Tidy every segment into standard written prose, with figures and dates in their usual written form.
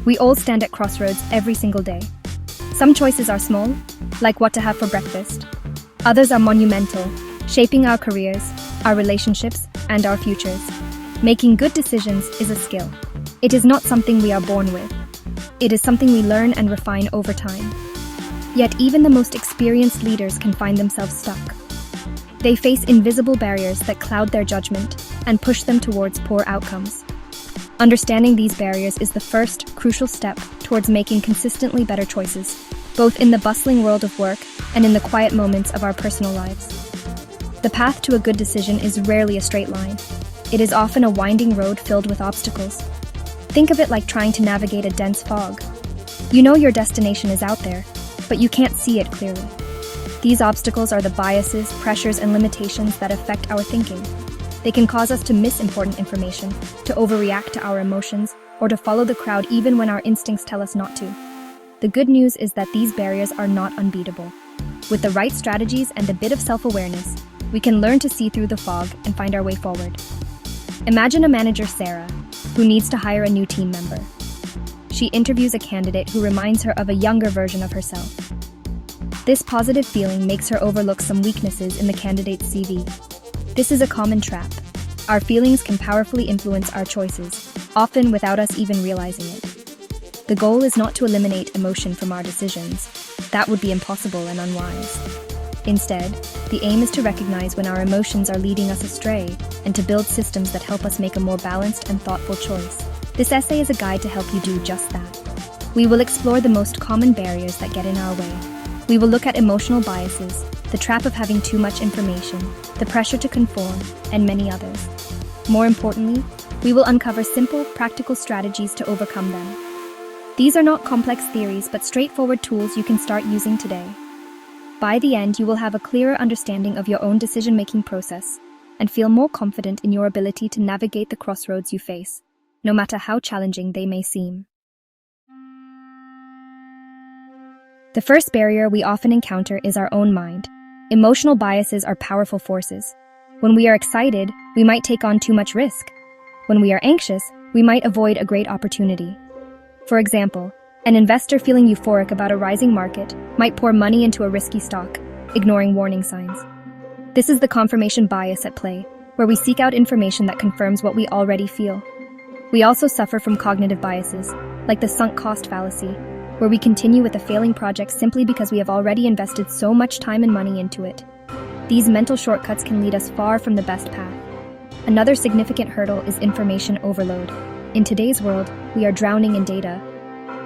We all stand at crossroads every single day. Some choices are small, like what to have for breakfast. Others are monumental, shaping our careers, our relationships, and our futures. Making good decisions is a skill. It is not something we are born with. It is something we learn and refine over time. Yet even the most experienced leaders can find themselves stuck. They face invisible barriers that cloud their judgment and push them towards poor outcomes. Understanding these barriers is the first crucial step towards making consistently better choices, both in the bustling world of work and in the quiet moments of our personal lives. The path to a good decision is rarely a straight line. It is often a winding road filled with obstacles. Think of it like trying to navigate a dense fog. You know your destination is out there, but you can't see it clearly. These obstacles are the biases, pressures, and limitations that affect our thinking. They can cause us to miss important information, to overreact to our emotions, or to follow the crowd even when our instincts tell us not to. The good news is that these barriers are not unbeatable. With the right strategies and a bit of self-awareness, we can learn to see through the fog and find our way forward. Imagine a manager, Sarah, who needs to hire a new team member. She interviews a candidate who reminds her of a younger version of herself. This positive feeling makes her overlook some weaknesses in the candidate's CV. This is a common trap. Our feelings can powerfully influence our choices, often without us even realizing it. The goal is not to eliminate emotion from our decisions. That would be impossible and unwise. Instead, the aim is to recognize when our emotions are leading us astray and to build systems that help us make a more balanced and thoughtful choice. This essay is a guide to help you do just that. We will explore the most common barriers that get in our way. We will look at emotional biases, the trap of having too much information, the pressure to conform, and many others. More importantly, we will uncover simple, practical strategies to overcome them. These are not complex theories, but straightforward tools you can start using today. By the end, you will have a clearer understanding of your own decision-making process and feel more confident in your ability to navigate the crossroads you face, no matter how challenging they may seem. The first barrier we often encounter is our own mind. Emotional biases are powerful forces. When we are excited, we might take on too much risk. When we are anxious, we might avoid a great opportunity. For example, an investor feeling euphoric about a rising market might pour money into a risky stock, ignoring warning signs. This is the confirmation bias at play, where we seek out information that confirms what we already feel. We also suffer from cognitive biases, like the sunk cost fallacy, where we continue with a failing project simply because we have already invested so much time and money into it. These mental shortcuts can lead us far from the best path. Another significant hurdle is information overload. In today's world, we are drowning in data.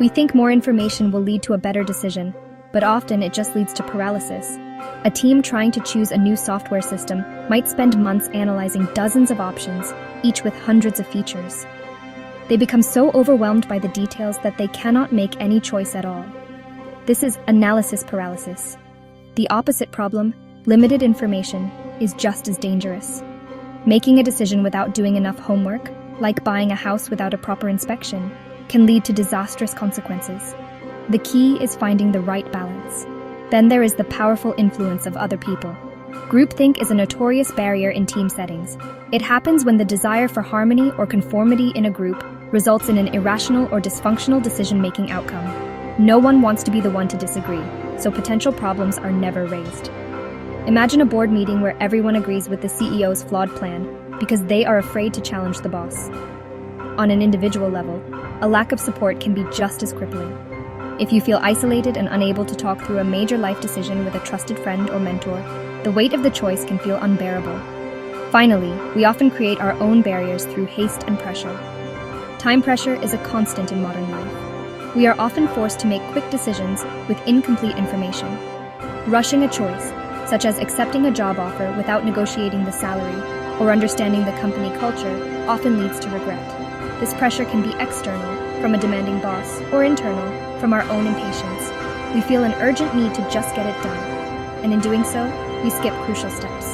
We think more information will lead to a better decision, but often it just leads to paralysis. A team trying to choose a new software system might spend months analyzing dozens of options, each with hundreds of features. They become so overwhelmed by the details that they cannot make any choice at all. This is analysis paralysis. The opposite problem, limited information, is just as dangerous. Making a decision without doing enough homework, like buying a house without a proper inspection, can lead to disastrous consequences. The key is finding the right balance. Then there is the powerful influence of other people. Groupthink is a notorious barrier in team settings. It happens when the desire for harmony or conformity in a group results in an irrational or dysfunctional decision-making outcome. No one wants to be the one to disagree, so potential problems are never raised. Imagine a board meeting where everyone agrees with the CEO's flawed plan because they are afraid to challenge the boss. On an individual level, a lack of support can be just as crippling. If you feel isolated and unable to talk through a major life decision with a trusted friend or mentor, the weight of the choice can feel unbearable. Finally, we often create our own barriers through haste and pressure. Time pressure is a constant in modern life. We are often forced to make quick decisions with incomplete information. Rushing a choice, such as accepting a job offer without negotiating the salary or understanding the company culture, often leads to regret. This pressure can be external, from a demanding boss, or internal, from our own impatience. We feel an urgent need to just get it done, and in doing so, we skip crucial steps.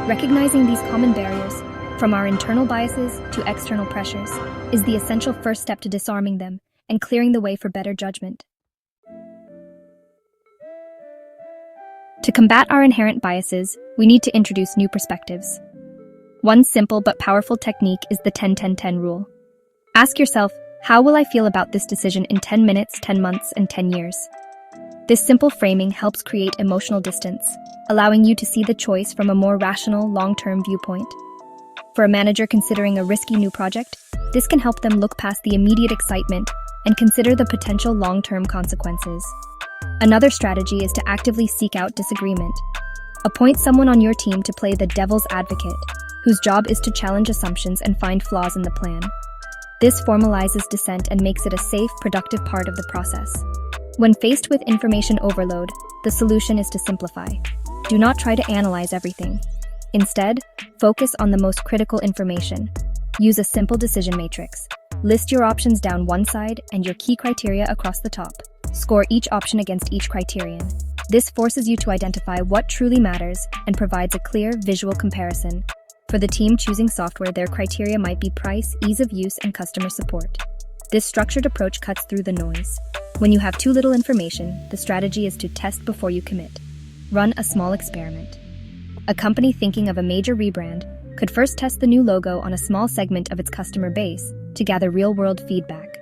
Recognizing these common barriers, from our internal biases to external pressures, is the essential first step to disarming them and clearing the way for better judgment. To combat our inherent biases, we need to introduce new perspectives. One simple but powerful technique is the 10-10-10 rule. Ask yourself, How will I feel about this decision in 10 minutes, 10 months, and 10 years? This simple framing helps create emotional distance, allowing you to see the choice from a more rational, long-term viewpoint. For a manager considering a risky new project, this can help them look past the immediate excitement and consider the potential long-term consequences. Another strategy is to actively seek out disagreement. Appoint someone on your team to play the devil's advocate, whose job is to challenge assumptions and find flaws in the plan. This formalizes dissent and makes it a safe, productive part of the process. When faced with information overload, the solution is to simplify. Do not try to analyze everything. Instead, focus on the most critical information. Use a simple decision matrix. List your options down one side and your key criteria across the top. Score each option against each criterion. This forces you to identify what truly matters and provides a clear, visual comparison. For the team choosing software, their criteria might be price, ease of use, and customer support. This structured approach cuts through the noise. When you have too little information, the strategy is to test before you commit. Run a small experiment. A company thinking of a major rebrand could first test the new logo on a small segment of its customer base to gather real-world feedback.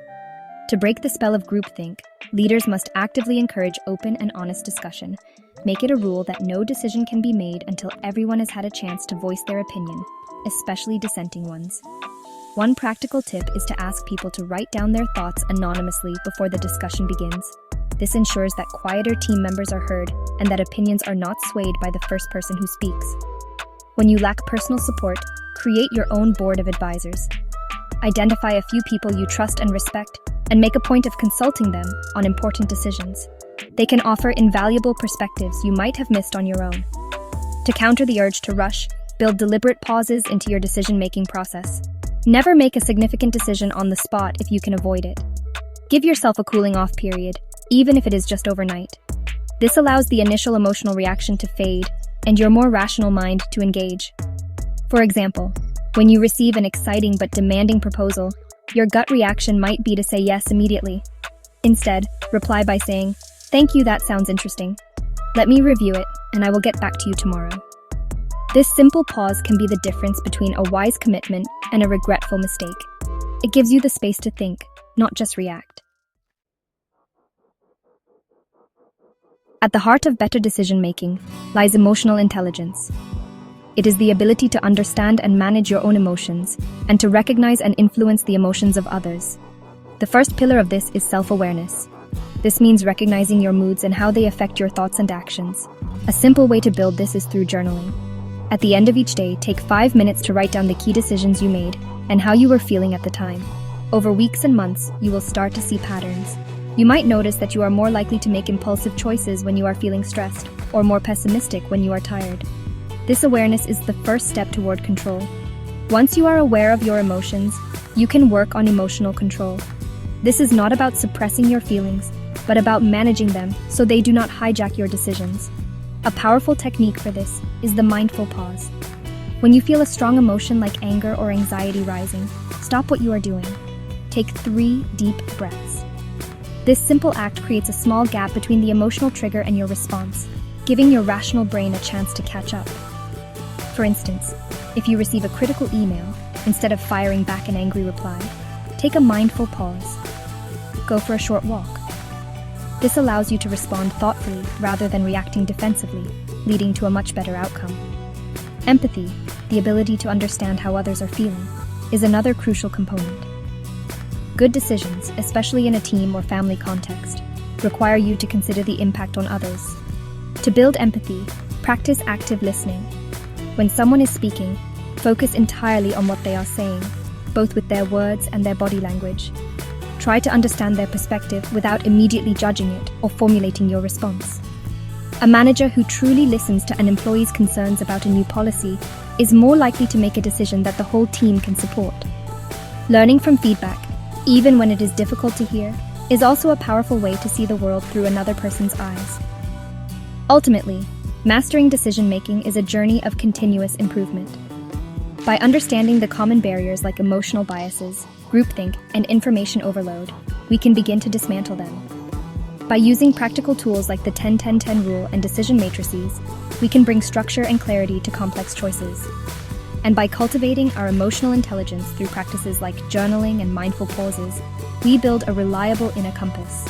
To break the spell of groupthink, leaders must actively encourage open and honest discussion. Make it a rule that no decision can be made until everyone has had a chance to voice their opinion, especially dissenting ones. One practical tip is to ask people to write down their thoughts anonymously before the discussion begins. This ensures that quieter team members are heard and that opinions are not swayed by the first person who speaks. When you lack personal support, create your own board of advisors. Identify a few people you trust and respect, and make a point of consulting them on important decisions. They can offer invaluable perspectives you might have missed on your own. To counter the urge to rush, build deliberate pauses into your decision-making process. Never make a significant decision on the spot if you can avoid it. Give yourself a cooling-off period, even if it is just overnight. This allows the initial emotional reaction to fade and your more rational mind to engage. For example, when you receive an exciting but demanding proposal, your gut reaction might be to say yes immediately. Instead, reply by saying, "Thank you, that sounds interesting. Let me review it, and I will get back to you tomorrow." This simple pause can be the difference between a wise commitment and a regretful mistake. It gives you the space to think, not just react. At the heart of better decision-making lies emotional intelligence. It is the ability to understand and manage your own emotions, and to recognize and influence the emotions of others. The first pillar of this is self-awareness. This means recognizing your moods and how they affect your thoughts and actions. A simple way to build this is through journaling. At the end of each day, take 5 minutes to write down the key decisions you made and how you were feeling at the time. Over weeks and months, you will start to see patterns. You might notice that you are more likely to make impulsive choices when you are feeling stressed, or more pessimistic when you are tired. This awareness is the first step toward control. Once you are aware of your emotions, you can work on emotional control. This is not about suppressing your feelings, but about managing them so they do not hijack your decisions. A powerful technique for this is the mindful pause. When you feel a strong emotion like anger or anxiety rising, stop what you are doing. Take 3 deep breaths. This simple act creates a small gap between the emotional trigger and your response, giving your rational brain a chance to catch up. For instance, if you receive a critical email, instead of firing back an angry reply, take a mindful pause. Go for a short walk. This allows you to respond thoughtfully rather than reacting defensively, leading to a much better outcome. Empathy, the ability to understand how others are feeling, is another crucial component. Good decisions, especially in a team or family context, require you to consider the impact on others. To build empathy, practice active listening. When someone is speaking, focus entirely on what they are saying, both with their words and their body language. Try to understand their perspective without immediately judging it or formulating your response. A manager who truly listens to an employee's concerns about a new policy is more likely to make a decision that the whole team can support. Learning from feedback, even when it is difficult to hear, is also a powerful way to see the world through another person's eyes. Ultimately, mastering decision-making is a journey of continuous improvement. By understanding the common barriers like emotional biases, groupthink, and information overload, we can begin to dismantle them. By using practical tools like the 10-10-10 rule and decision matrices, we can bring structure and clarity to complex choices. And by cultivating our emotional intelligence through practices like journaling and mindful pauses, we build a reliable inner compass.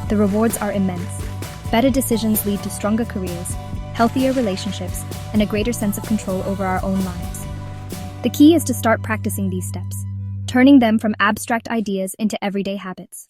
The rewards are immense. Better decisions lead to stronger careers, healthier relationships, and a greater sense of control over our own lives. The key is to start practicing these steps, turning them from abstract ideas into everyday habits.